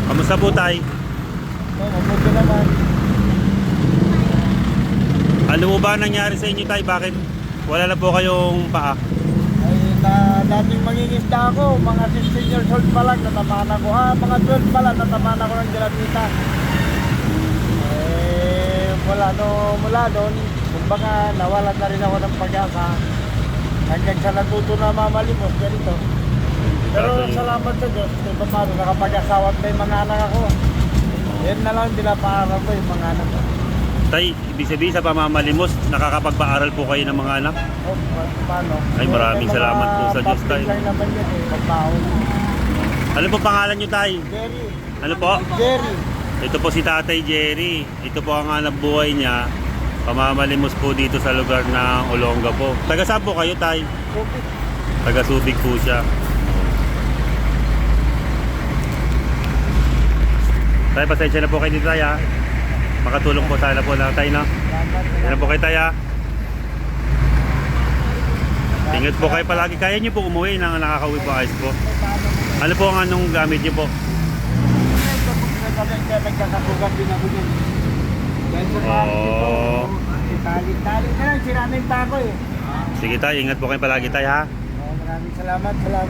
Kamusta po tay? Mabuti naman. Ano mo ba nangyari sa inyo tay? Bakit wala na po kayong paa? Ay, dating mangingisda ako, mga 16 years old pa lang, natamaan ako. Mga 12 pa lang, natamaan ako ng jalapita. Mula doon, kumbaga nawalan na rin ako ng pag-asa. Hanggang sa natuto na mamalimos, ganito. Pero salamat sa Diyos, kung paano nakapag-asawa at may mga anak ako. Yan na lang pinapaaral ko yung mga anak ko. Tay, ibig sabihin sa pamamalimos, nakakapagpaaral po kayo ng mga anak? O, paano? Ay, maraming salamat po sa Diyos, tay. Public lang naman yan eh, magbaon. Ano po pangalan nyo tay? Jerry. Ano po? Jerry. Ito po si Tatay Jerry. Ito po ang hanap buhay niya. Pamamalimos po dito sa lugar ng Olonga po. Taga saan po kayo tay? Subic. Taga Subic po siya. Tay, pasensya na po kayo dito tay ha. Makatulong po sana po na tay na. Yan na po kayo tay ha. Ingat po kayo palagi. Kaya nyo po umuwi nang nakakauwi po ayos po. Ano po ang anong gamit nyo po? Nagkakasugan din ako dyan. Dahil sa pangit ito, tali-tali na lang, sira na yung tako eh. Sige tay, ingat po kayo palagi tay ha. Maraming salamat.